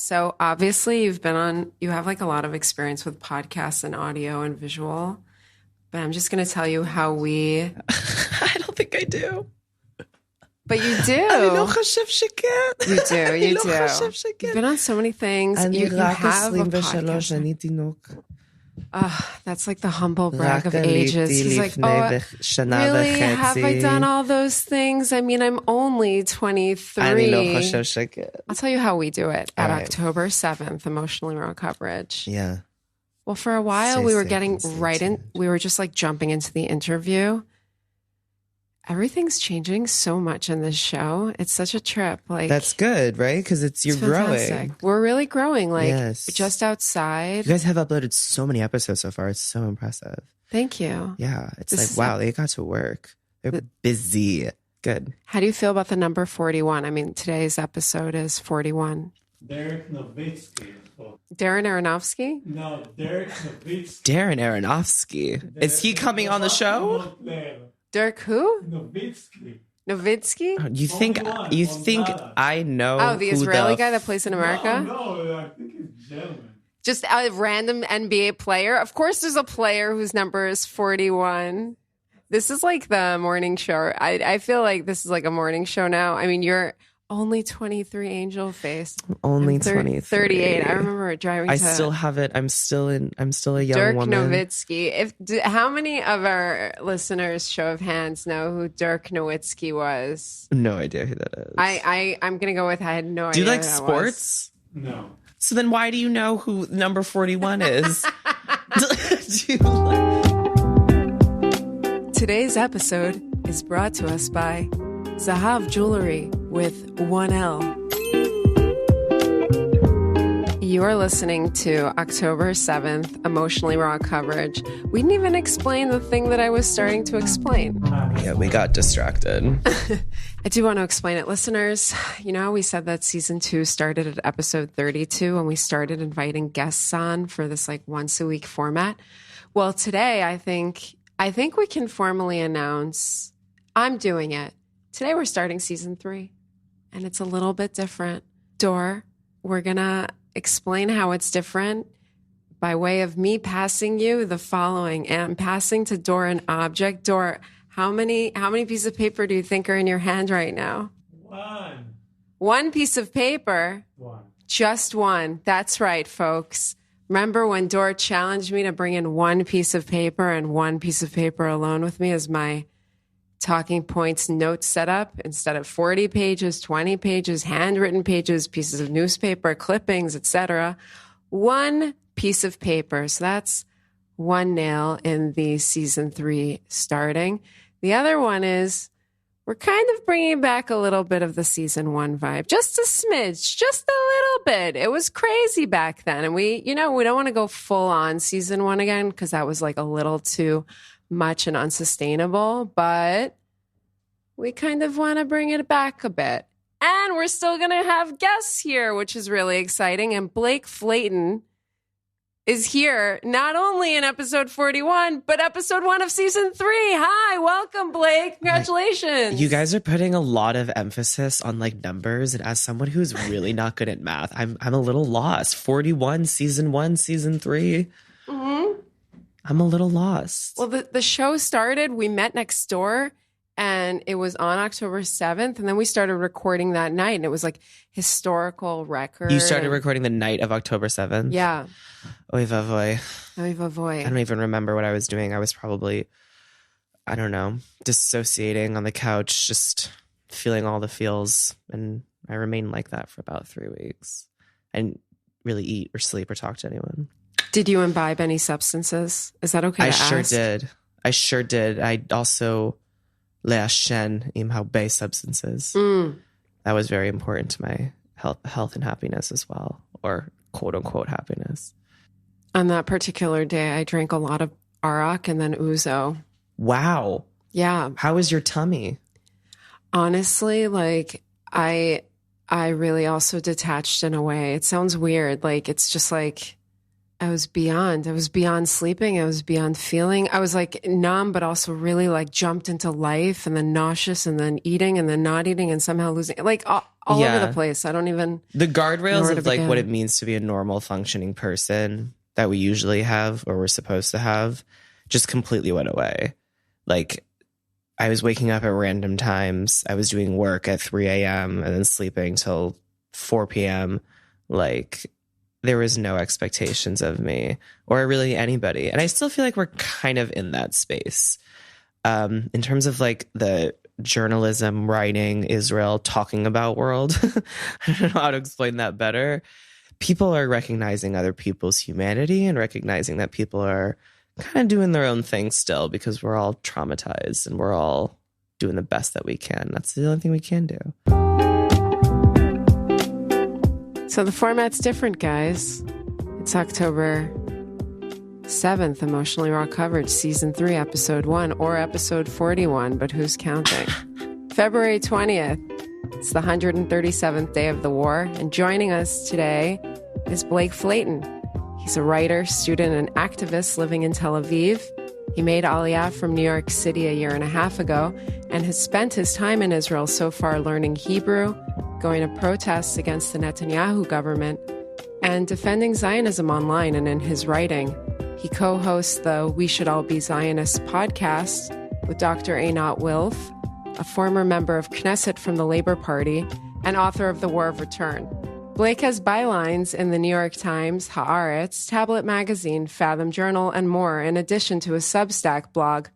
So obviously you have like a lot of experience with podcasts and audio and visual, but I'm just going to tell you how we... I don't think I do. But you do. You do. You've been on so many things. You have a podcast. That's like the humble brag of ages. He's like, oh, really? Have I done all those things? I mean, I'm only 23. I'll tell you how we do it at October 7th, Emotionally Raw coverage. Yeah. Well, for a while, we were getting right in. We were just like jumping into the interview. Everything's changing so much in this show. It's such a trip. Like, that's good, right? Because you're growing. We're really growing. Like, just outside. You guys have uploaded so many episodes so far. It's so impressive. Thank you. Yeah, it's like, wow, they got to work. They're busy. Good. How do you feel about the number 41? I mean, today's episode is 41. Derek Nowitzki. Darren Aronofsky? No, Derek Nowitzki. Darren Aronofsky. Is he coming on the show? Derek who? Nowitzki. Nowitzki? You think I know? Oh, the Israeli guy that plays in America? No, I think he's German. Just a random NBA player? Of course there's a player whose number is 41. This is like the morning show. I feel like this is like a morning show now. I mean, you're only 23, angel face. Only 23. 38. I remember driving. I still have it. I'm still a young Dirk woman. Nowitzki. How many of our listeners, show of hands, know who Dirk Nowitzki was? No idea who that is. I'm gonna go with I had no idea. Do you like sports? No. So then why do you know who number 41 is? Today's episode is brought to us by Zahav Jewelry with 1L. You are listening to October 7th, Emotionally Raw coverage. We didn't even explain the thing that I was starting to explain. Yeah, we got distracted. I do want to explain it. Listeners, you know, we said that season 2 started at episode 32 and we started inviting guests on for this like once a week format. Well, today I think we can formally announce I'm doing it. Today we're starting season 3 and it's a little bit different. Dor, we're going to explain how it's different by way of me passing you the following. And I'm passing to Dor an object. Dor, how many pieces of paper do you think are in your hand right now? One piece of paper? One. Just one. That's right, folks. Remember when Dor challenged me to bring in one piece of paper and one piece of paper alone with me as my talking points note setup instead of 40 pages, 20 pages, handwritten pages, pieces of newspaper, clippings, etc. One piece of paper. So that's one nail in the season 3 starting. The other one is we're kind of bringing back a little bit of the season 1 vibe. Just a smidge, just a little bit. It was crazy back then. And we don't want to go full on season 1 again because that was like a little too much and unsustainable, but we kind of want to bring it back a bit. And we're still going to have guests here, which is really exciting. And Blake Flayton is here, not only in episode 41, but episode 1 of season 3. Hi, welcome, Blake. Congratulations. You guys are putting a lot of emphasis on like numbers. And as someone who's really not good at math, I'm a little lost. 41, season 1, season 3. Mm-hmm. I'm a little lost. Well, the show started, we met next door, and it was on October 7th, and then we started recording that night, and it was like historical record. You started recording the night of October 7th? Yeah. Oy vavoy. Oy vavoy. I don't even remember what I was doing. I was probably, I don't know, dissociating on the couch, just feeling all the feels, and I remained like that for about 3 weeks. I didn't really eat or sleep or talk to anyone. Did you imbibe any substances? Is that okay to ask? I sure did. I also le'ashen im haubei substances. That was very important to my health and happiness as well, or quote unquote happiness. On that particular day, I drank a lot of arak and then ouzo. Wow. Yeah. How is your tummy? Honestly, like I really also detached in a way. It sounds weird. Like it's just like I was beyond sleeping. I was beyond feeling. I was like numb, but also really like jumped into life, and then nauseous, and then eating, and then not eating, and somehow losing, like all over the place. I don't even the know guardrails where of to like what it begin. means to be a normal functioning person that we usually have or we're supposed to have just completely went away. Like I was waking up at random times. I was doing work at 3 a.m. and then sleeping till 4 p.m. Like there was no expectations of me or really anybody. And I still feel like we're kind of in that space. In terms of like the journalism, writing, Israel, talking about world, I don't know how to explain that better. People are recognizing other people's humanity and recognizing that people are kind of doing their own thing still because we're all traumatized and we're all doing the best that we can. That's the only thing we can do. So the format's different, guys. It's October 7th, Emotionally Raw Coverage, Season 3, Episode 1, or Episode 41, but who's counting? February 20th, it's the 137th day of the war, and joining us today is Blake Flayton. He's a writer, student, and activist living in Tel Aviv. He made Aliyah from New York City a year and a half ago and has spent his time in Israel so far learning Hebrew, going to protests against the Netanyahu government, and defending Zionism online and in his writing. He co-hosts the We Should All Be Zionists podcast with Dr. Einat Wilf, a former member of Knesset from the Labor Party and author of The War of Return. Blake has bylines in the New York Times, Haaretz, Tablet Magazine, Fathom Journal, and more, in addition to his Substack blog,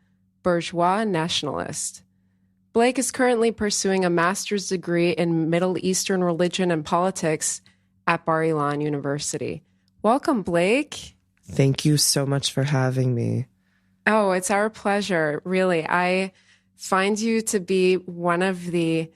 Bourgeois Nationalist. Blake is currently pursuing a master's degree in Middle Eastern religion and politics at Bar Ilan University. Welcome, Blake. Thank you so much for having me. Oh, it's our pleasure. Really, I find you to be one of the,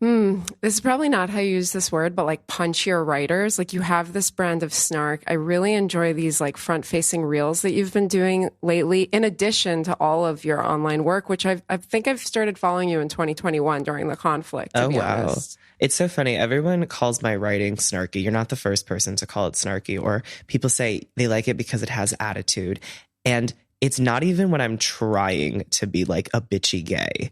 this is probably not how you use this word, but like punchier writers. Like you have this brand of snark. I really enjoy these like front-facing reels that you've been doing lately, in addition to all of your online work, which I think I've started following you in 2021 during the conflict. To be honest. It's so funny. Everyone calls my writing snarky. You're not the first person to call it snarky, or people say they like it because it has attitude. And it's not even when I'm trying to be like a bitchy gay.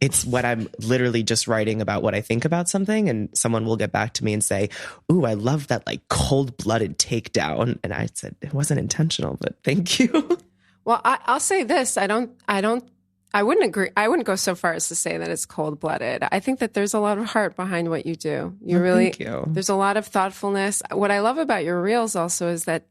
It's when I'm literally just writing about what I think about something, and someone will get back to me and say, "Ooh, I love that like cold-blooded takedown." And I said, it wasn't intentional, but thank you. Well, I'll say this. I wouldn't agree. I wouldn't go so far as to say that it's cold-blooded. I think that there's a lot of heart behind what you do. Thank you. There's a lot of thoughtfulness. What I love about your reels also is that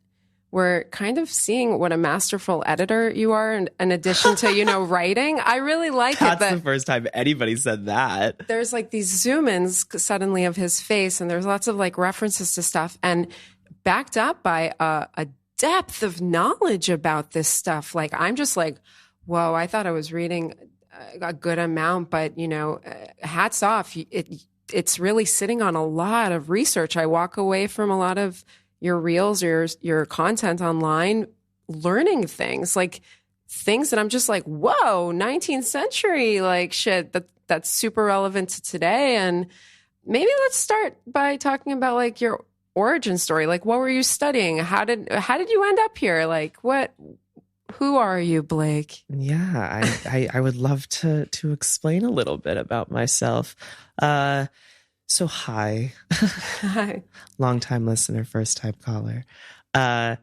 we're kind of seeing what a masterful editor you are, in addition to, writing. I really like That's it. the first time anybody said that. There's like these zoom-ins suddenly of his face, and there's lots of like references to stuff, and backed up by a depth of knowledge about this stuff. Like, I'm just like, whoa, I thought I was reading a good amount, but, hats off. It's really sitting on a lot of research. I walk away from a lot of your reels, your content online, learning things that I'm just like, whoa, 19th century, like shit that's super relevant to today. And maybe let's start by talking about like your origin story. Like, what were you studying? How did you end up here? Like, who are you, Blake? Yeah, I would love to explain a little bit about myself. So hi. Hi. Long-time listener, first-time caller. I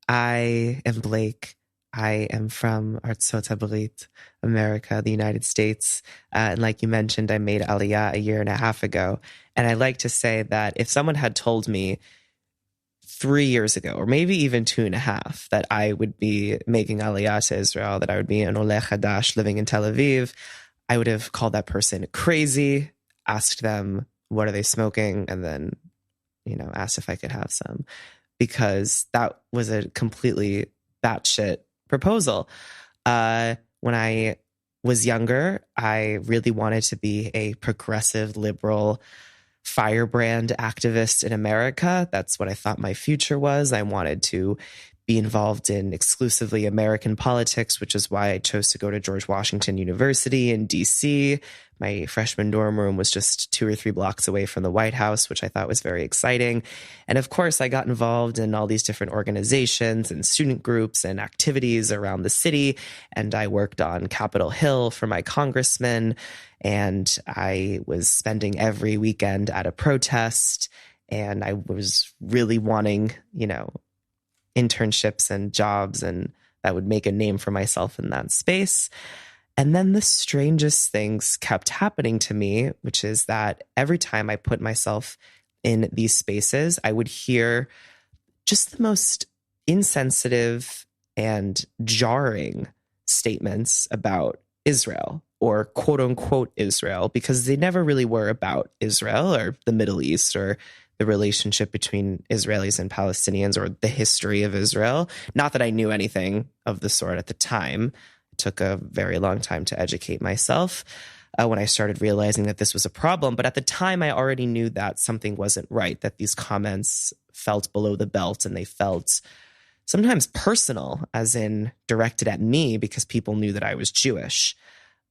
am Blake. I am from Artsot Habarit, America, the United States. And like you mentioned, I made Aliyah a year and a half ago. And I like to say that if someone had told me 3 years ago, or maybe even 2.5, that I would be making Aliyah to Israel, that I would be an Oleh Hadash living in Tel Aviv, I would have called that person crazy, asked them, what are they smoking? And then, asked if I could have some, because that was a completely batshit proposal. When I was younger, I really wanted to be a progressive, liberal, firebrand activist in America. That's what I thought my future was. I wanted to be involved in exclusively American politics, which is why I chose to go to George Washington University in DC. My freshman dorm room was just 2 or 3 blocks away from the White House, which I thought was very exciting. And of course, I got involved in all these different organizations and student groups and activities around the city. And I worked on Capitol Hill for my congressman. And I was spending every weekend at a protest. And I was really wanting, internships and jobs, and that would make a name for myself in that space. And then the strangest things kept happening to me, which is that every time I put myself in these spaces, I would hear just the most insensitive and jarring statements about Israel, or quote unquote Israel, because they never really were about Israel or the Middle East or the relationship between Israelis and Palestinians or the history of Israel. Not that I knew anything of the sort at the time. It took a very long time to educate myself when I started realizing that this was a problem. But at the time, I already knew that something wasn't right, that these comments felt below the belt and they felt sometimes personal, as in directed at me because people knew that I was Jewish.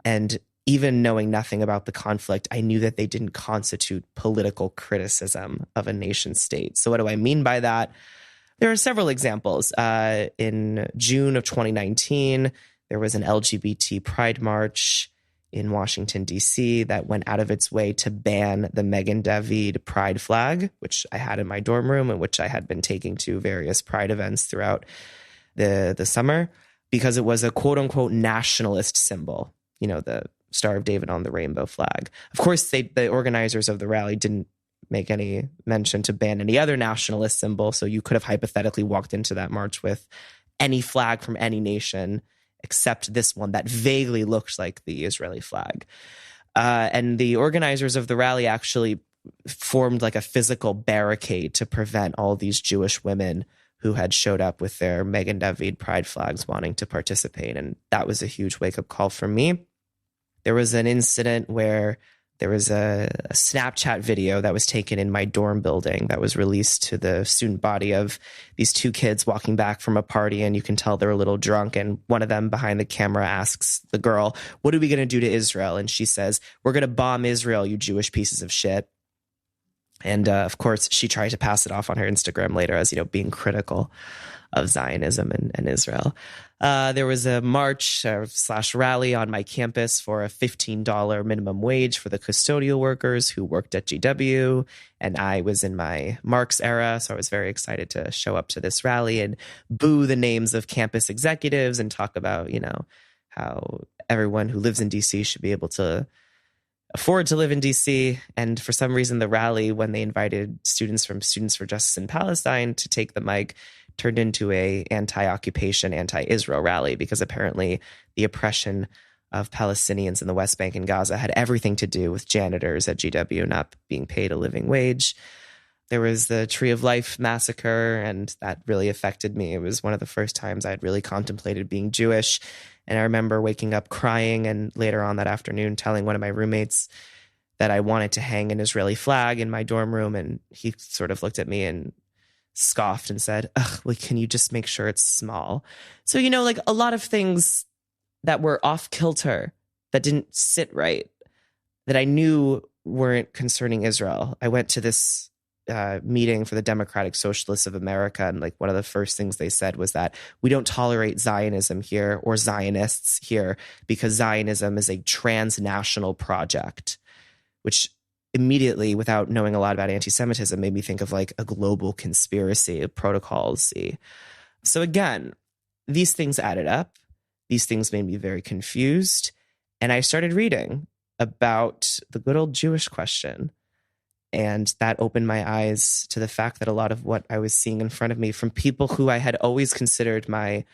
And even knowing nothing about the conflict, I knew that they didn't constitute political criticism of a nation state. So what do I mean by that? There are several examples. In June of 2019, there was an LGBT pride march in Washington, D.C. that went out of its way to ban the Megan David pride flag, which I had in my dorm room and which I had been taking to various pride events throughout the summer, because it was a quote unquote nationalist symbol, the Star of David on the rainbow flag. Of course, the organizers of the rally didn't make any mention to ban any other nationalist symbol, so you could have hypothetically walked into that march with any flag from any nation except this one that vaguely looked like the Israeli flag. And the organizers of the rally actually formed like a physical barricade to prevent all these Jewish women who had showed up with their Megan David pride flags wanting to participate. And that was a huge wake-up call for me. There was an incident where there was a Snapchat video that was taken in my dorm building that was released to the student body of these 2 kids walking back from a party, and you can tell they're a little drunk. And one of them behind the camera asks the girl, "What are we going to do to Israel?" And she says, "We're going to bomb Israel, you Jewish pieces of shit." And of course, she tried to pass it off on her Instagram later as, being critical of Zionism and Israel. There was a march / rally on my campus for a $15 minimum wage for the custodial workers who worked at GW. And I was in my Marx era, so I was very excited to show up to this rally and boo the names of campus executives and talk about, how everyone who lives in DC should be able to afford to live in DC. And for some reason, the rally, when they invited students from Students for Justice in Palestine to take the mic, turned into a anti-occupation, anti-Israel rally, because apparently the oppression of Palestinians in the West Bank and Gaza had everything to do with janitors at GW not being paid a living wage. There was the Tree of Life massacre, and that really affected me. It was one of the first times I had really contemplated being Jewish. And I remember waking up crying, and later on that afternoon telling one of my roommates that I wanted to hang an Israeli flag in my dorm room. And he sort of looked at me and scoffed and said, "Ugh, well, can you just make sure it's small?" So, like a lot of things that were off kilter, that didn't sit right, that I knew weren't concerning Israel. I went to this meeting for the Democratic Socialists of America, and like one of the first things they said was that we don't tolerate Zionism here or Zionists here because Zionism is a transnational project, which immediately, without knowing a lot about anti-Semitism, made me think of like a global conspiracy of protocols. So again, these things added up. These things made me very confused. And I started reading about the good old Jewish question. And that opened my eyes to the fact that a lot of what I was seeing in front of me from people who I had always considered my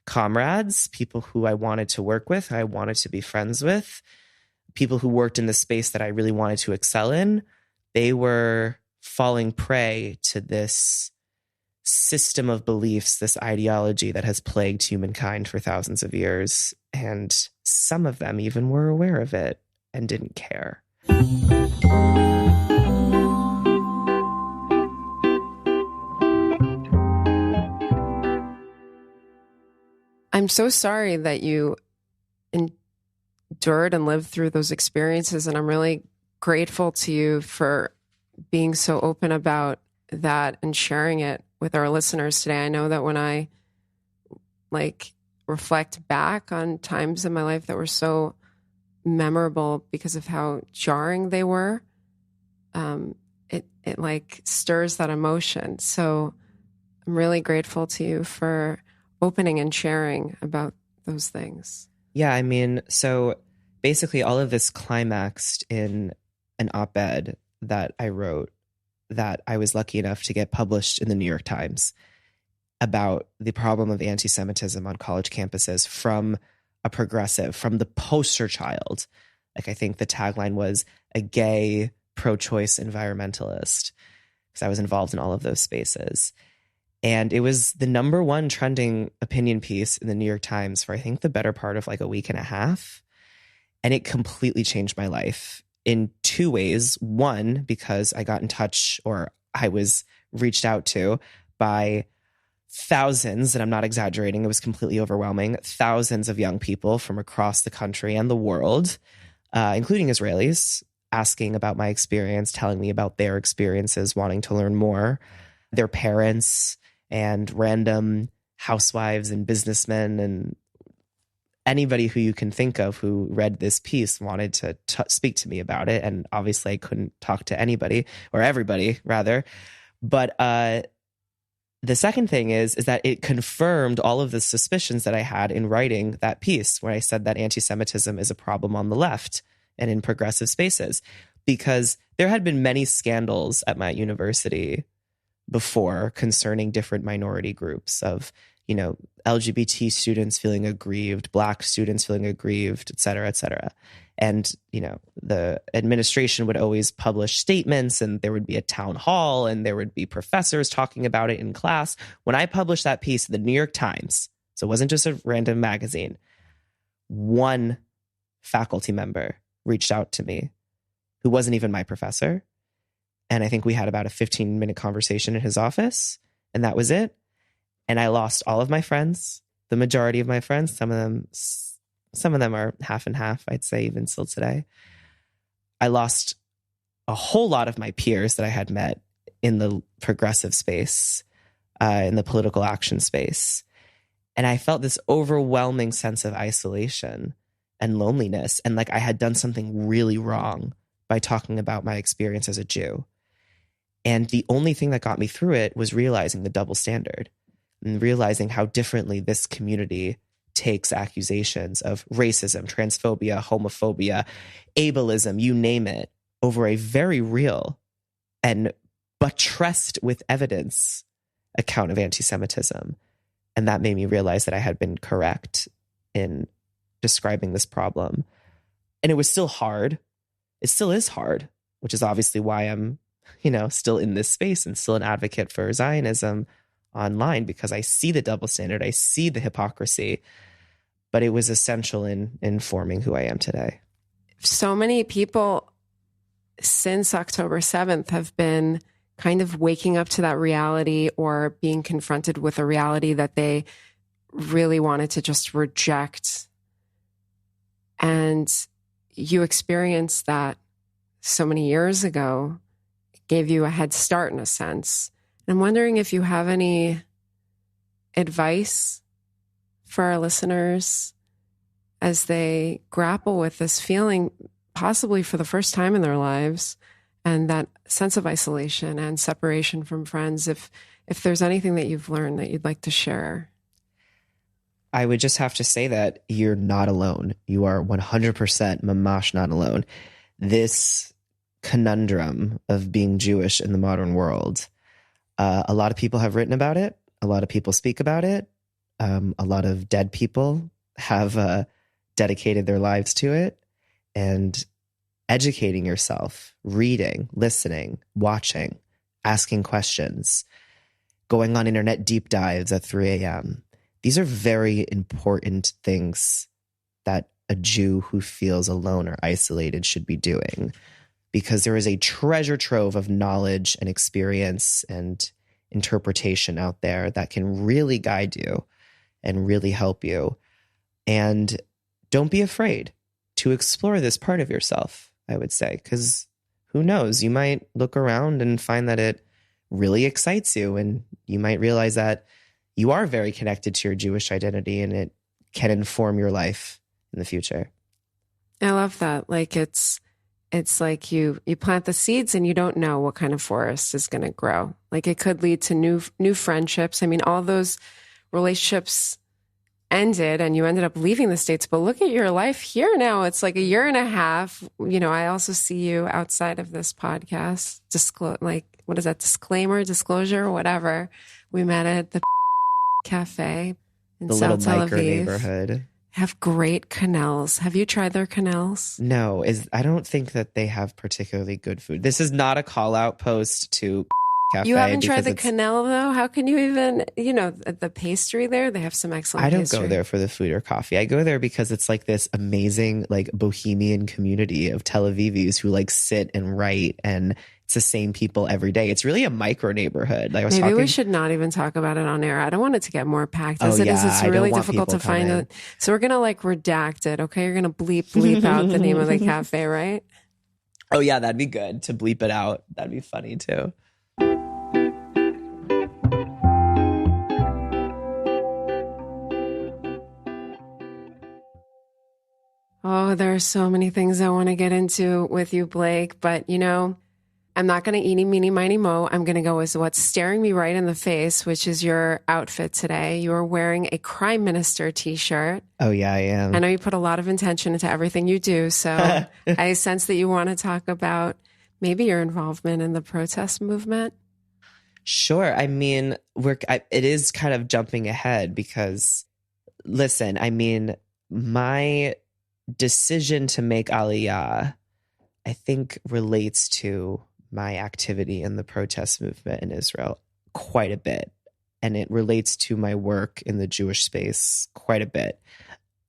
comrades, people who I wanted to work with, I wanted to be friends with, people who worked in the space that I really wanted to excel in, they were falling prey to this system of beliefs, this ideology that has plagued humankind for thousands of years. And some of them even were aware of it and didn't care. so sorry that you endured and lived through those experiences. And I'm really grateful to you for being so open about that and sharing it with our listeners today. I know that when I reflect back on times in my life that were so memorable because of how jarring they were, it stirs that emotion. So I'm really grateful to you for opening and sharing about those things. Yeah, I mean, so basically all of this climaxed in an op-ed that I wrote that I was lucky enough to get published in the New York Times about the problem of anti-Semitism on college campuses from a progressive, from the poster child. I think the tagline was a gay pro-choice environmentalist, because I was involved in all of those spaces. And it was the number one trending opinion piece in the New York Times for I think the better part of a week and a half. And it completely changed my life in two ways. One, because I got in touch, or I was reached out to by thousands, and I'm not exaggerating, it was completely overwhelming, thousands of young people from across the country and the world, including Israelis, asking about my experience, telling me about their experiences, wanting to learn more. Their parents and random housewives and businessmen and anybody who you can think of who read this piece wanted to speak to me about it. And obviously I couldn't talk to anybody, or everybody rather. But the second thing is that it confirmed all of the suspicions that I had in writing that piece, where I said that anti-Semitism is a problem on the left and in progressive spaces, because there had been many scandals at my university before concerning different minority groups of, LGBT students feeling aggrieved, Black students feeling aggrieved, et cetera, et cetera. And, the administration would always publish statements, and there would be a town hall, and there would be professors talking about it in class. When I published that piece in the New York Times, so it wasn't just a random magazine, one faculty member reached out to me who wasn't even my professor. And I think we had about a 15-minute conversation in his office, and that was it. And I lost all of my friends, the majority of my friends. Some of them are half and half, I'd say, even still today. I lost a whole lot of my peers that I had met in the progressive space, in the political action space. And I felt this overwhelming sense of isolation and loneliness. And I had done something really wrong by talking about my experience as a Jew. And the only thing that got me through it was realizing the double standard and realizing how differently this community takes accusations of racism, transphobia, homophobia, ableism, you name it, over a very real and buttressed with evidence account of anti-Semitism. And that made me realize that I had been correct in describing this problem. And it was still hard. It still is hard, which is obviously why I'm, still in this space and still an advocate for Zionism online, because I see the double standard, I see the hypocrisy, but it was essential in forming who I am today. So many people since October 7th have been kind of waking up to that reality, or being confronted with a reality that they really wanted to just reject. And you experienced that so many years ago. It gave you a head start in a sense. I'm wondering if you have any advice for our listeners as they grapple with this feeling, possibly for the first time in their lives, and that sense of isolation and separation from friends. If there's anything that you've learned that you'd like to share. I would just have to say that you're not alone. You are 100% mamash not alone. This conundrum of being Jewish in the modern world, a lot of people have written about it. A lot of people speak about it. A lot of dead people have dedicated their lives to it. And educating yourself, reading, listening, watching, asking questions, going on internet deep dives at 3 a.m. These are very important things that a Jew who feels alone or isolated should be doing, because there is a treasure trove of knowledge and experience and interpretation out there that can really guide you and really help you. And don't be afraid to explore this part of yourself, I would say, because who knows, you might look around and find that it really excites you, and you might realize that you are very connected to your Jewish identity and it can inform your life in the future. I love that. Like it's like you plant the seeds and you don't know what kind of forest is going to grow. Like it could lead to new friendships. I mean, all those relationships ended and you ended up leaving the States, but look at your life here now. It's like a year and a half. You know, I also see you outside of this podcast. What is that? Disclosure, whatever. We met at the cafe in The South little Tel micro Aviv. neighborhood. Have great canals. Have you tried their canals? No, I don't think that they have particularly good food. This is not a call out post to cafe. You haven't tried the it's- canal though? How can you even, the pastry there? They have some excellent I don't pastry. go there for the food or coffee. I go there because it's like this amazing, like bohemian community of Tel Avivis who like sit and write, and it's the same people every day. It's really a micro neighborhood. Like Maybe we should not even talk about it on air. I don't want it to get more packed as it is. It's I don't really want difficult to people find coming. it. So we're going to like redact it. Okay. You're going to bleep out the name of the cafe, right? Oh yeah, that'd be good to bleep it out. That'd be funny too. Oh, there are so many things I want to get into with you, Blake, but I'm not going to eeny, meeny, miny, mo. I'm going to go with what's staring me right in the face, which is your outfit today. You are wearing a Crime Minister t-shirt. Oh yeah, I am. I know you put a lot of intention into everything you do, so I sense that you want to talk about maybe your involvement in the protest movement. Sure. I mean, it is kind of jumping ahead because, listen, I mean, my decision to make Aliyah, I think, relates to my activity in the protest movement in Israel quite a bit. And it relates to my work in the Jewish space quite a bit.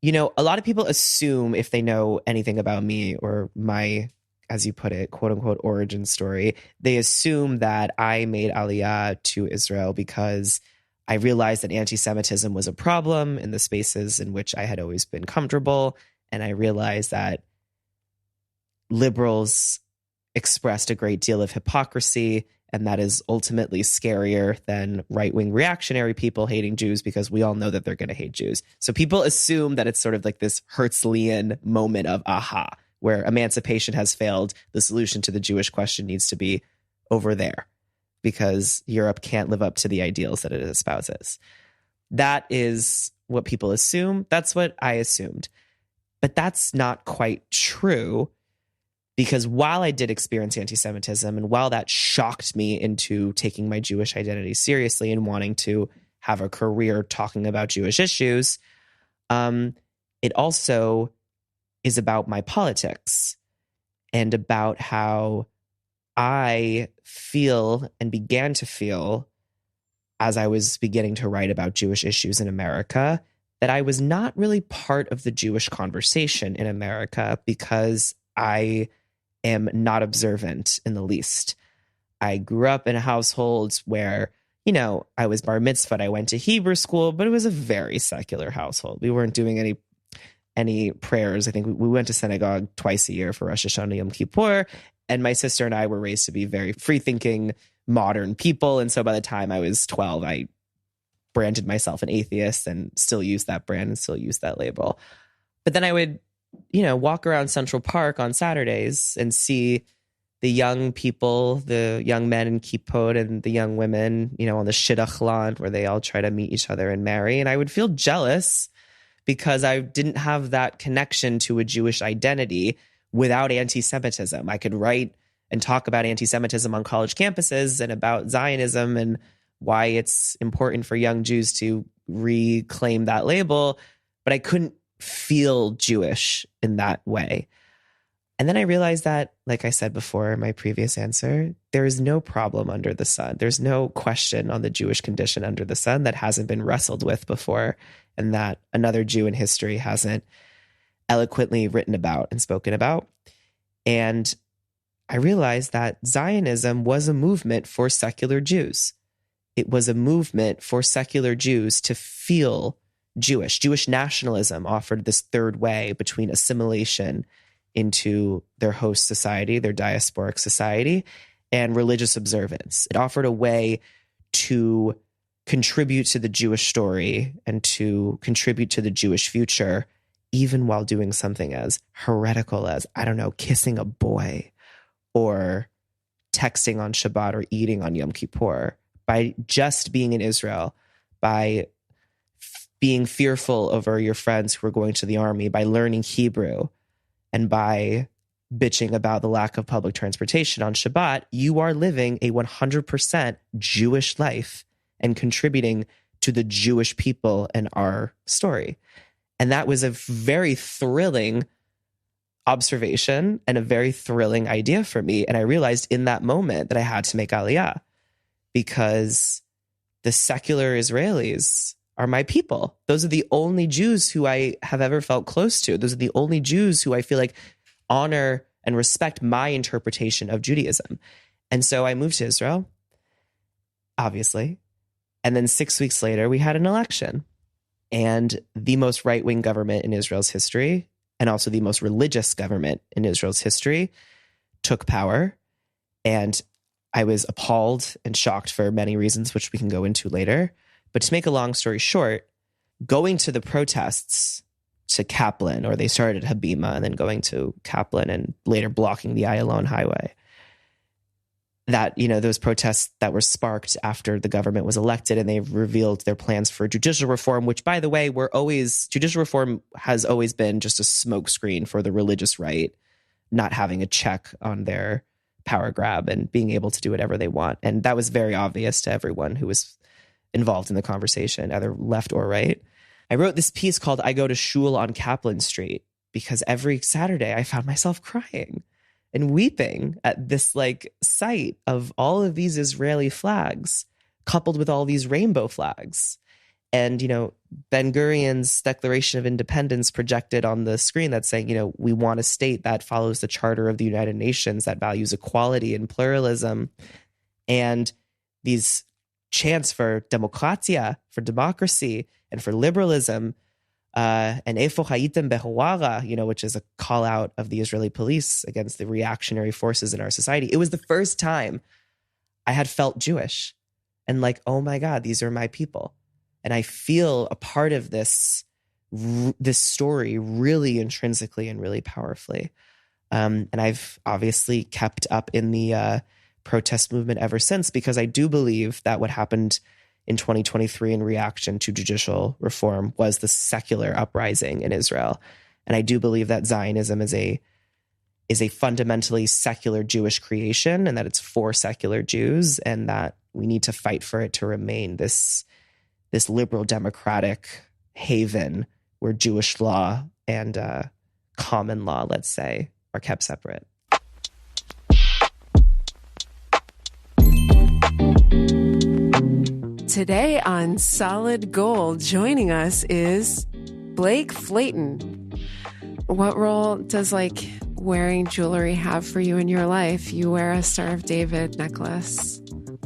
A lot of people assume, if they know anything about me or my, as you put it, quote unquote, origin story, they assume that I made Aliyah to Israel because I realized that anti-Semitism was a problem in the spaces in which I had always been comfortable. And I realized that liberals expressed a great deal of hypocrisy, and that is ultimately scarier than right-wing reactionary people hating Jews, because we all know that they're going to hate Jews. So people assume that it's sort of like this Herzlian moment of aha, where emancipation has failed. The solution to the Jewish question needs to be over there because Europe can't live up to the ideals that it espouses. That is what people assume. That's what I assumed. But that's not quite true, because while I did experience anti-Semitism and while that shocked me into taking my Jewish identity seriously and wanting to have a career talking about Jewish issues, it also is about my politics and about how I feel and began to feel as I was beginning to write about Jewish issues in America, that I was not really part of the Jewish conversation in America because I am not observant in the least. I grew up in households where, I was bar mitzvahed, I went to Hebrew school, but it was a very secular household. We weren't doing any prayers. I think we went to synagogue twice a year for Rosh Hashanah, Yom Kippur, and my sister and I were raised to be very free-thinking, modern people. And so by the time I was 12, I branded myself an atheist and still use that brand and still use that label. But then I would, walk around Central Park on Saturdays and see the young people, the young men in kippot and the young women, on the shidduch lawn where they all try to meet each other and marry. And I would feel jealous because I didn't have that connection to a Jewish identity without anti-Semitism. I could write and talk about anti-Semitism on college campuses and about Zionism and why it's important for young Jews to reclaim that label, but I couldn't feel Jewish in that way. And then I realized that, like I said before in my previous answer, there is no problem under the sun. There's no question on the Jewish condition under the sun that hasn't been wrestled with before, and that another Jew in history hasn't eloquently written about and spoken about. And I realized that Zionism was a movement for secular Jews. It was a movement for secular Jews to feel Jewish. Jewish nationalism offered this third way between assimilation into their host society, their diasporic society, and religious observance. It offered a way to contribute to the Jewish story and to contribute to the Jewish future, even while doing something as heretical as, I don't know, kissing a boy or texting on Shabbat or eating on Yom Kippur. By just being in Israel, by being fearful over your friends who are going to the army, by learning Hebrew, and by bitching about the lack of public transportation on Shabbat, you are living a 100% Jewish life and contributing to the Jewish people and our story. And that was a very thrilling observation and a very thrilling idea for me. And I realized in that moment that I had to make Aliyah, because the secular Israelis are my people. Those are the only Jews who I have ever felt close to. Those are the only Jews who I feel like honor and respect my interpretation of Judaism. And so I moved to Israel, obviously. And then 6 weeks later, we had an election. And the most right-wing government in Israel's history, and also the most religious government in Israel's history, took power. And I was appalled and shocked for many reasons, which we can go into later. But to make a long story short, going to the protests to Kaplan, or they started at Habima and then going to Kaplan and later blocking the Ayalon highway, that, you know, those protests that were sparked after the government was elected and they revealed their plans for judicial reform, which, by the way, judicial reform has always been just a smokescreen for the religious right, not having a check on their power grab and being able to do whatever they want. And that was very obvious to everyone who was involved in the conversation, either left or right. I wrote this piece called I Go to Shul on Kaplan Street because every Saturday I found myself crying and weeping at this like sight of all of these Israeli flags coupled with all these rainbow flags. And, you know, Ben-Gurion's Declaration of Independence projected on the screen that's saying, you know, we want a state that follows the Charter of the United Nations, that values equality and pluralism. And these chants for demokratia, for democracy, and for liberalism, and Efo Hayitem Behawara, you know, which is a call out of the Israeli police against the reactionary forces in our society. It was the first time I had felt Jewish and like, oh my God, these are my people. And I feel a part of this story really intrinsically and really powerfully. And I've obviously kept up in the protest movement ever since, because I do believe that what happened in 2023 in reaction to judicial reform was the secular uprising in Israel. And I do believe that Zionism is a fundamentally secular Jewish creation, and that it's for secular Jews, and that we need to fight for it to remain this liberal democratic haven where Jewish law and common law, let's say, are kept separate. Today on Solid Gold, joining us is Blake Flayton. What role does like wearing jewelry have for you in your life? You wear a Star of David necklace.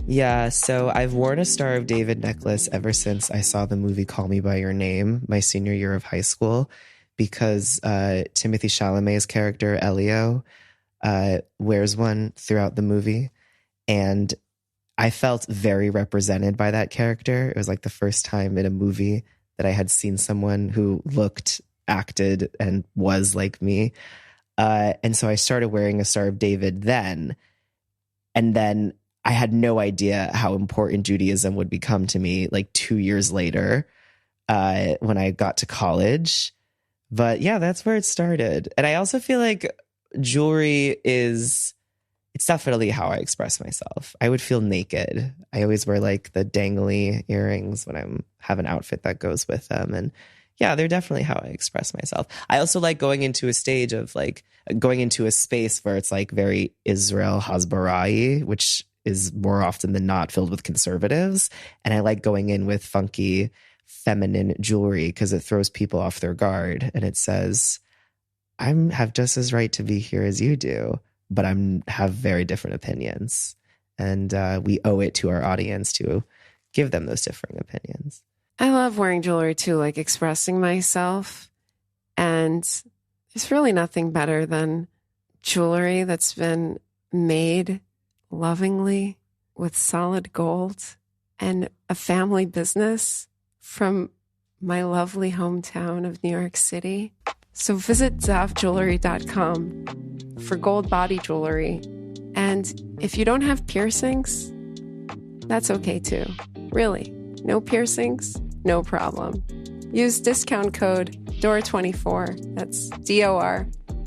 Yeah, so I've worn a Star of David necklace ever since I saw the movie Call Me By Your Name, my senior year of high school, because Timothy Chalamet's character, Aliyah, wears one throughout the movie. And I felt very represented by that character. It was like the first time in a movie that I had seen someone who looked, acted, and was like me. And so I started wearing a Star of David then. And then I had no idea how important Judaism would become to me like 2 years later when I got to college. But yeah, that's where it started. And I also feel like jewelry it's definitely how I express myself. I would feel naked. I always wear like the dangly earrings when I have an outfit that goes with them. And yeah, they're definitely how I express myself. I also like going into a stage of like going into a space where it's like very Israel Hasbarai, which is more often than not filled with conservatives. And I like going in with funky feminine jewelry because it throws people off their guard. And it says, I have just as right to be here as you do, but have very different opinions. And we owe it to our audience to give them those differing opinions. I love wearing jewelry too, like expressing myself. And there's really nothing better than jewelry that's been made lovingly with solid gold and a family business from my lovely hometown of New York City. So visit zavjewelry.com for gold body jewelry. And if you don't have piercings, that's okay too. Really, no piercings, no problem. Use discount code DOR24, that's DOR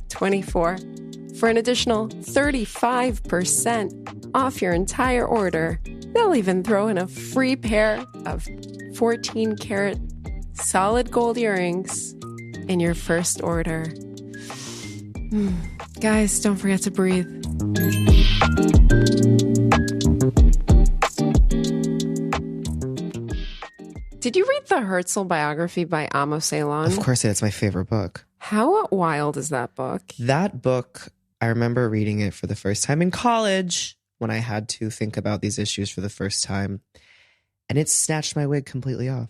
24, for an additional 35% off your entire order. They'll even throw in a free pair of 14 karat solid gold earrings in your first order. Guys, don't forget to breathe. Did you read the Herzl biography by Amos Elon? Of course, that's my favorite book. How wild is that book? That book, I remember reading it for the first time in college when I had to think about these issues for the first time. And it snatched my wig completely off.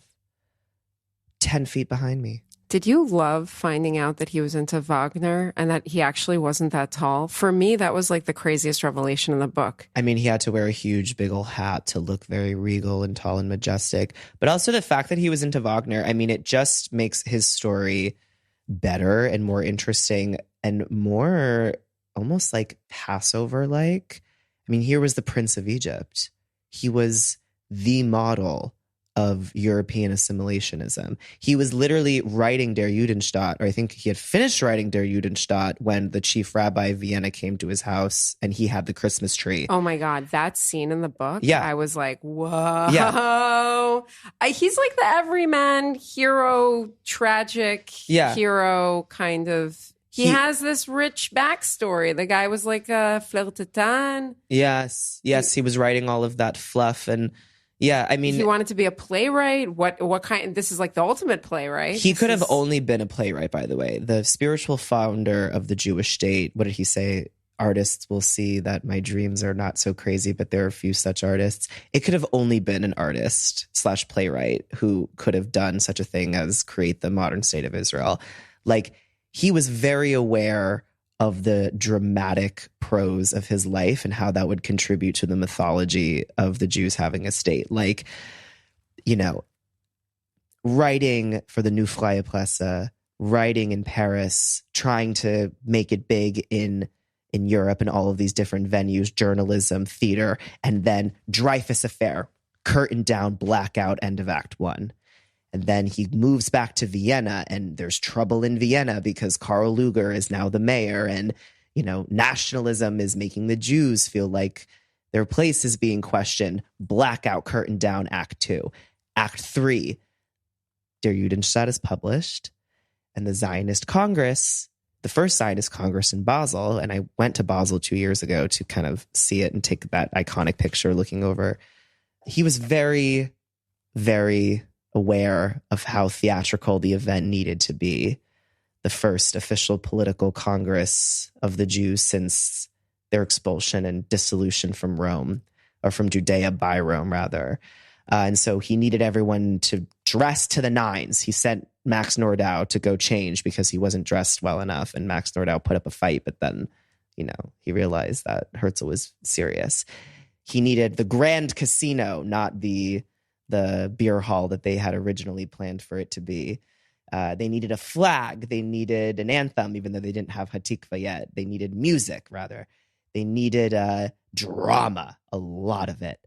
10 feet behind me. Did you love finding out that he was into Wagner and that he actually wasn't that tall? For me, that was like the craziest revelation in the book. I mean, he had to wear a huge, big old hat to look very regal and tall and majestic. But also the fact that he was into Wagner, I mean, it just makes his story better and more interesting and more almost like Passover-like. I mean, here was the Prince of Egypt. He was the model of European assimilationism. He was literally writing Der Judenstaat, or I think he had finished writing Der Judenstaat when the chief rabbi of Vienna came to his house and he had the Christmas tree. Oh my God, that scene in the book, yeah. I was like, whoa. Yeah. He's like the everyman hero, tragic hero kind of. He has this rich backstory. The guy was like a flirtetan. Yes, he was writing all of that fluff and yeah, I mean, he wanted to be a playwright. What kind? This is like the ultimate playwright. He could have only been a playwright, by the way. The spiritual founder of the Jewish state. What did he say? Artists will see that my dreams are not so crazy, but there are a few such artists. It could have only been an artist / playwright who could have done such a thing as create the modern state of Israel. Like, he was very aware of the dramatic prose of his life and how that would contribute to the mythology of the Jews having a state. Like, you know, writing for the New Freie Presse, writing in Paris, trying to make it big in Europe and all of these different venues, journalism, theater, and then Dreyfus Affair, curtain down, blackout, end of Act 1. And then he moves back to Vienna and there's trouble in Vienna because Karl Lueger is now the mayor and, you know, nationalism is making the Jews feel like their place is being questioned. Blackout, curtain down, Act 2. Act 3, Der Judenstaat is published and the Zionist Congress, the first Zionist Congress in Basel, and I went to Basel 2 years ago to kind of see it and take that iconic picture looking over. He was very, very aware of how theatrical the event needed to be. The first official political congress of the Jews since their expulsion and dissolution from Rome, or from Judea by Rome, rather. And so he needed everyone to dress to the nines. He sent Max Nordau to go change because he wasn't dressed well enough. And Max Nordau put up a fight, but then, you know, he realized that Herzl was serious. He needed the Grand Casino, not the beer hall that they had originally planned for it to be. They needed a flag. They needed an anthem, even though they didn't have Hatikva yet. They needed music, rather. They needed drama, a lot of it.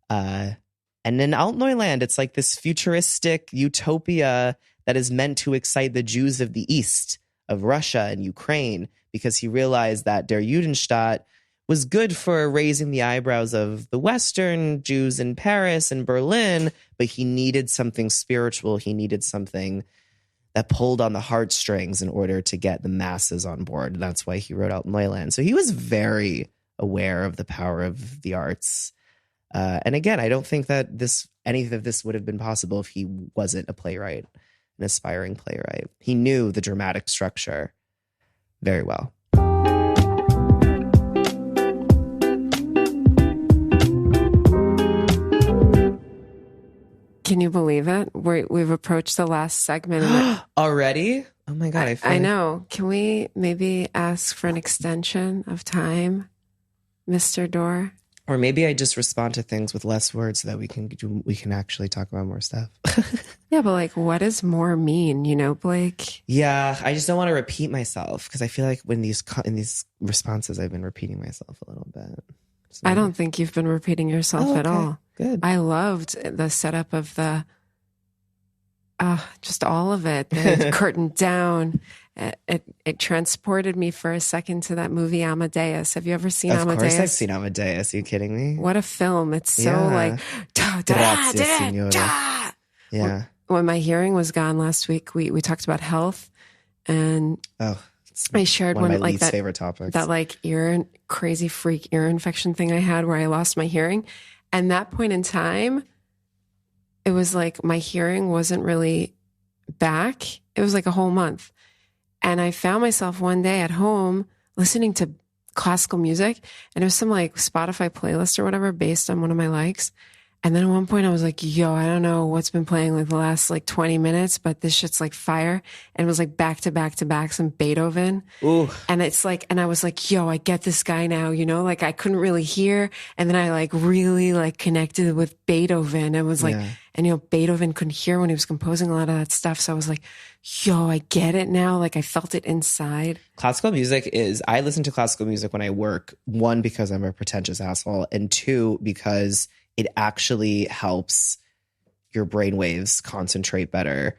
And in Altneuland, it's like this futuristic utopia that is meant to excite the Jews of the East, of Russia and Ukraine, because he realized that Der Judenstaat was good for raising the eyebrows of the Western Jews in Paris and Berlin, but he needed something spiritual. He needed something that pulled on the heartstrings in order to get the masses on board. That's why he wrote Altneuland. So he was very aware of the power of the arts. And again, I don't think that any of this would have been possible if he wasn't a playwright, an aspiring playwright. He knew the dramatic structure very well. Can you believe it? We've approached the last segment. And Already? Oh my God. I know. Can we maybe ask for an extension of time, Mr. Dor? Or maybe I just respond to things with less words so that we can actually talk about more stuff. Yeah, but like, what does more mean? You know, Blake? Yeah, I just don't want to repeat myself because I feel like in these responses, I've been repeating myself a little bit. So, I don't think you've been repeating yourself at all. Good. I loved the setup of the, just all of it. The curtain down. It transported me for a second to that movie Amadeus. Have you ever seen Amadeus? Of course I've seen Amadeus. Are you kidding me? What a film. It's so like, Grazie, signora. Yeah. When my hearing was gone last week, we talked about health, and I shared one of my like least favorite topics. That like crazy freak ear infection thing I had where I lost my hearing. And that point in time, it was like my hearing wasn't really back. It was like a whole month. And I found myself one day at home listening to classical music, and it was some like Spotify playlist or whatever based on one of my likes. And then at one point I was like, yo, I don't know what's been playing like the last like 20 minutes, but this shit's like fire. And it was like back to back to back, some Beethoven. Ooh. And it's like, and I was like, yo, I get this guy now, you know, like I couldn't really hear. And then I like really like connected with Beethoven. It was like, and you know, Beethoven couldn't hear when he was composing a lot of that stuff. So I was like, yo, I get it now. Like I felt it inside. Classical music I listen to classical music when I work. One, because I'm a pretentious asshole. And two, because it actually helps your brain waves concentrate better.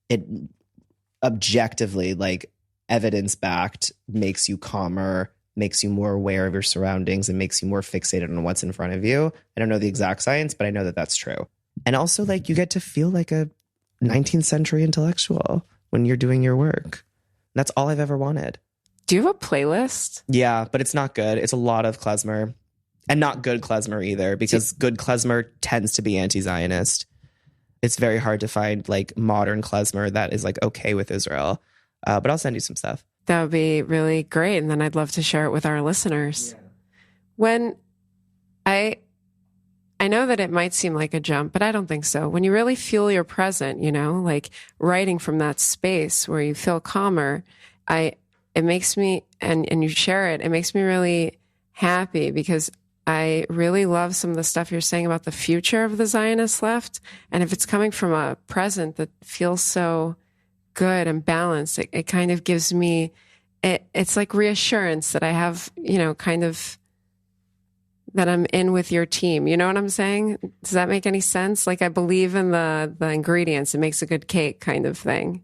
It objectively, like evidence-backed, makes you calmer, makes you more aware of your surroundings, and makes you more fixated on what's in front of you. I don't know the exact science, but I know that that's true. And also, like, you get to feel like a 19th century intellectual when you're doing your work. That's all I've ever wanted. Do you have a playlist? Yeah, but it's not good. It's a lot of klezmer. And not good klezmer either, because good klezmer tends to be anti-Zionist. It's very hard to find like modern klezmer that is like okay with Israel. But I'll send you some stuff. That would be really great. And then I'd love to share it with our listeners. Yeah. When I know that it might seem like a jump, but I don't think so. When you really feel your present, you know, like writing from that space where you feel calmer, it makes me, and you share it, it makes me really happy because I really love some of the stuff you're saying about the future of the Zionist left. And if it's coming from a present that feels so good and balanced, it kind of gives me, it's like reassurance that I have, you know, kind of that I'm in with your team. You know what I'm saying? Does that make any sense? Like I believe in the ingredients. It makes a good cake kind of thing.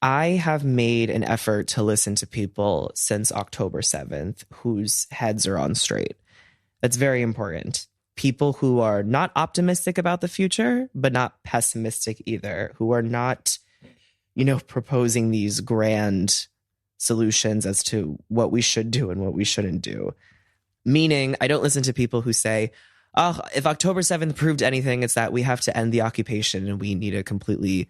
I have made an effort to listen to people since October 7th whose heads are on straight. That's very important. People who are not optimistic about the future, but not pessimistic either, who are not, you know, proposing these grand solutions as to what we should do and what we shouldn't do. Meaning, I don't listen to people who say, oh, if October 7th proved anything, it's that we have to end the occupation and we need a completely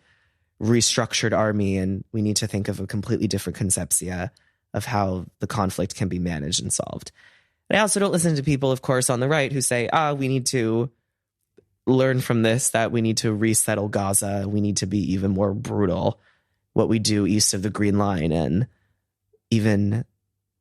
restructured army and we need to think of a completely different concepcia of how the conflict can be managed and solved. And I also don't listen to people, of course, on the right who say, we need to learn from this, that we need to resettle Gaza. We need to be even more brutal, what we do east of the Green Line, and even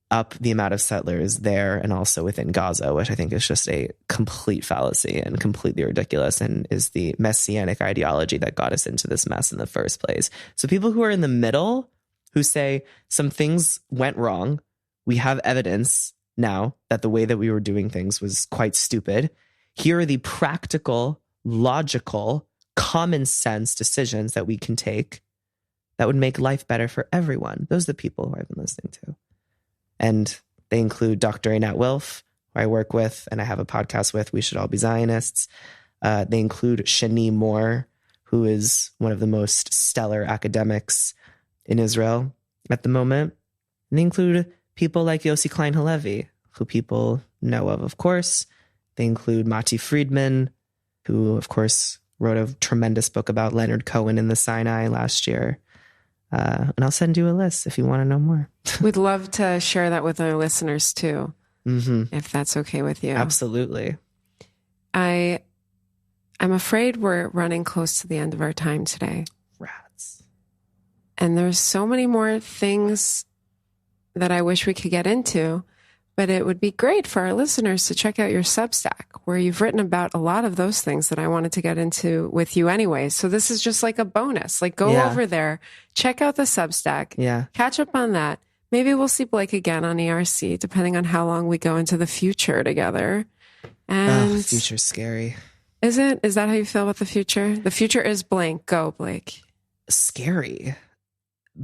up the amount of settlers there and also within Gaza, which I think is just a complete fallacy and completely ridiculous and is the messianic ideology that got us into this mess in the first place. So people who are in the middle, who say some things went wrong, we have evidence now that the way that we were doing things was quite stupid. Here are the practical, logical, common sense decisions that we can take that would make life better for everyone. Those are the people who I've been listening to. And they include Dr. Einat Wilf, who I work with and I have a podcast with, We Should All Be Zionists. They include Shani Moore, who is one of the most stellar academics in Israel at the moment. And they include people like Yossi Klein Halevi, who people know of course. They include Mati Friedman, who, of course, wrote a tremendous book about Leonard Cohen in the Sinai last year. And I'll send you a list if you want to know more. We'd love to share that with our listeners too, if that's okay with you. Absolutely. I I'm afraid we're running close to the end of our time today. Rats. And there's so many more things that I wish we could get into, but it would be great for our listeners to check out your Substack, where you've written about a lot of those things that I wanted to get into with you anyway. So this is just like a bonus. Like, go over there, check out the Substack, catch up on that. Maybe we'll see Blake again on ERC, depending on how long we go into the future together. And future's scary. Is it? Is that how you feel about the future? The future is blank. Go, Blake. Scary,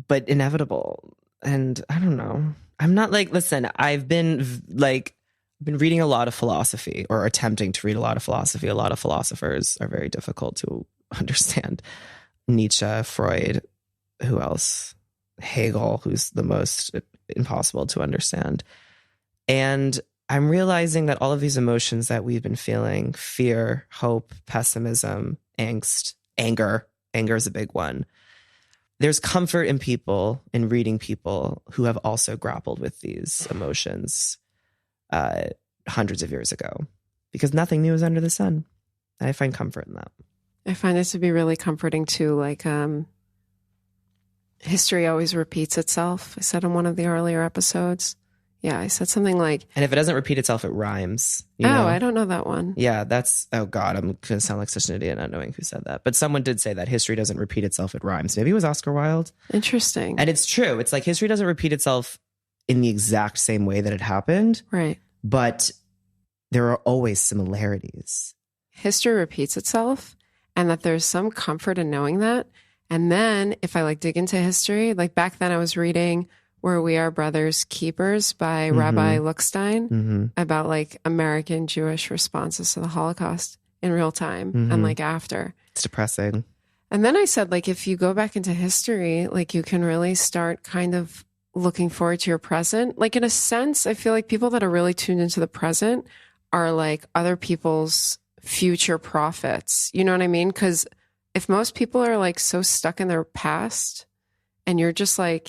but inevitable. And I don't know. I'm not like, listen, I've been reading a lot of philosophy, or attempting to read a lot of philosophy. A lot of philosophers are very difficult to understand. Nietzsche, Freud, who else? Hegel, who's the most impossible to understand. And I'm realizing that all of these emotions that we've been feeling, fear, hope, pessimism, angst, anger is a big one. There's comfort in people, in reading people who have also grappled with these emotions hundreds of years ago, because nothing new is under the sun. And I find comfort in that. I find it to be really comforting too. Like, history always repeats itself. I said in one of the earlier episodes. Yeah, I said something like... And if it doesn't repeat itself, it rhymes. You know? know? I don't know that one. Yeah, that's... Oh, God, I'm going to sound like such an idiot not knowing who said that. But someone did say that history doesn't repeat itself, it rhymes. Maybe it was Oscar Wilde. Interesting. And it's true. It's like history doesn't repeat itself in the exact same way that it happened. Right. But there are always similarities. History repeats itself, and that there's some comfort in knowing that. And then if I dig into history, like back then I was reading Were We Are Brothers Keepers by Rabbi Lookstein about American Jewish responses to the Holocaust in real time and after. It's depressing. And then I said, if you go back into history, you can really start kind of looking forward to your present. In a sense, I feel like people that are really tuned into the present are other people's future prophets. You know what I mean? Because if most people are so stuck in their past, and you're just a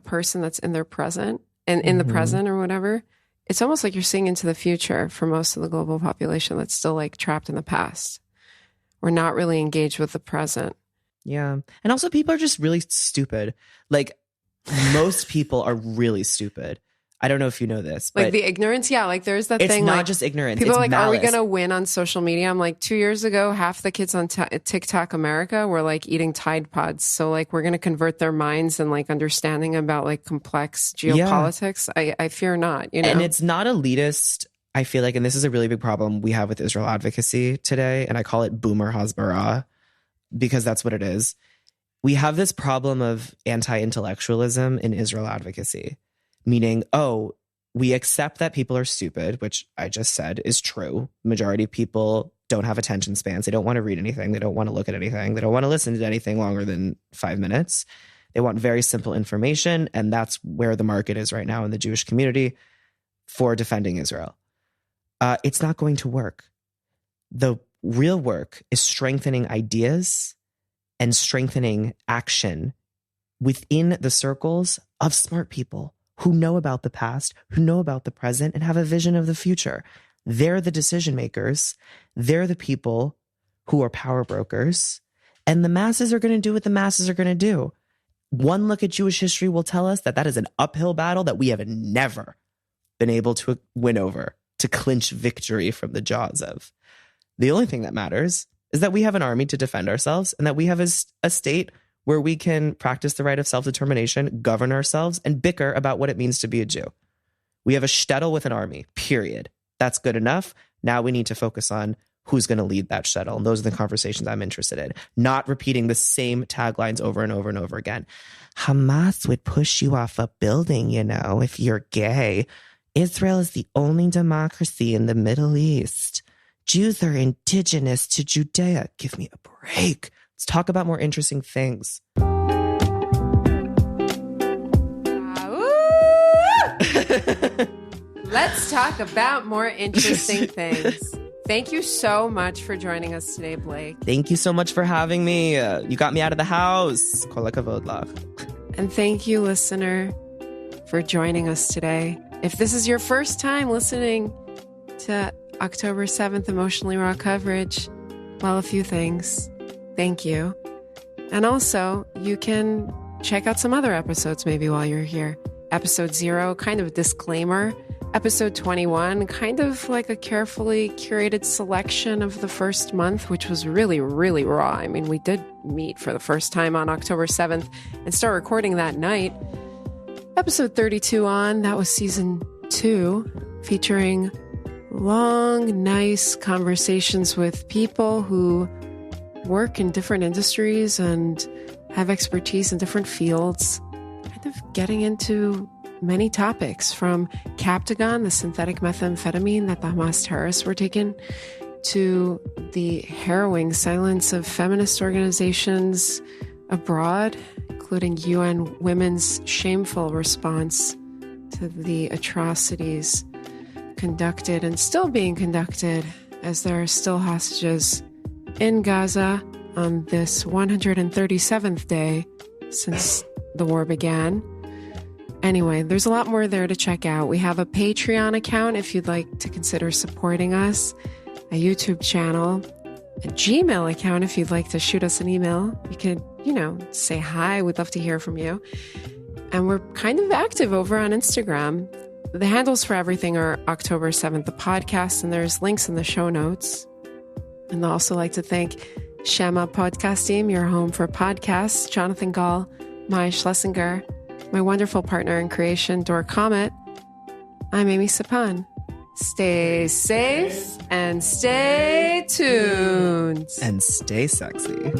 person that's in their present and in the present or whatever, it's almost like you're seeing into the future for most of the global population that's still trapped in the past. We're not really engaged with the present. Yeah. And also people are just really stupid. Most people are really stupid. I don't know if you know this, but the ignorance. Yeah. There's that it's thing. It's not just ignorance. People it's are we malice. going to win on social media? I'm 2 years ago, half the kids on TikTok America were eating Tide Pods. So we're going to convert their minds and understanding about complex geopolitics. Yeah. I fear not, you know? And it's not elitist. I feel and this is a really big problem we have with Israel advocacy today. And I call it boomer hasbara, because that's what it is. We have this problem of anti-intellectualism in Israel advocacy. Meaning, we accept that people are stupid, which I just said is true. Majority of people don't have attention spans. They don't want to read anything. They don't want to look at anything. They don't want to listen to anything longer than 5 minutes. They want very simple information. And that's where the market is right now in the Jewish community for defending Israel. It's not going to work. The real work is strengthening ideas and strengthening action within the circles of smart people who know about the past, who know about the present, and have a vision of the future. They're the decision makers. They're the people who are power brokers. And the masses are going to do what the masses are going to do. One look at Jewish history will tell us that that is an uphill battle that we have never been able to win over, to clinch victory from the jaws of. The only thing that matters is that we have an army to defend ourselves, and that we have a state where we can practice the right of self-determination, govern ourselves, and bicker about what it means to be a Jew. We have a shtetl with an army, period. That's good enough. Now we need to focus on who's going to lead that shtetl. And those are the conversations I'm interested in. Not repeating the same taglines over and over and over again. Hamas would push you off a building, if you're gay. Israel is the only democracy in the Middle East. Jews are indigenous to Judea. Give me a break. Let's talk about more interesting things. Let's talk about more interesting things. Thank you so much for joining us today, Blake. Thank you so much for having me. You got me out of the house. Kol hakavod lach. And thank you, listener, for joining us today. If this is your first time listening to October 7th Emotionally Raw coverage, Well, a few things. Thank you. And also, you can check out some other episodes maybe while you're here. Episode 0, kind of a disclaimer. Episode 21, kind of like a carefully curated selection of the first month, which was really, really raw. I mean, we did meet for the first time on October 7th and start recording that night. Episode 32 on, that was season 2, featuring long, nice conversations with people who work in different industries and have expertise in different fields, kind of getting into many topics from Captagon, the synthetic methamphetamine that the Hamas terrorists were taking, to the harrowing silence of feminist organizations abroad, including UN Women's shameful response to the atrocities conducted and still being conducted as there are still hostages in Gaza on this 137th day since the war began. Anyway, there's a lot more there to check out. We have a Patreon account if you'd like to consider supporting us, a YouTube channel, a Gmail account if you'd like to shoot us an email. You could, say hi. We'd love to hear from you. And we're kind of active over on Instagram. The handles for everything are October 7th, the podcast, and there's links in the show notes. And I'd also like to thank Shema Podcast Team, your home for podcasts, Jonathan Gall, Maya Schlesinger, my wonderful partner in creation, Dora Comet. I'm Amy Sapan. Stay safe and stay tuned. And stay sexy.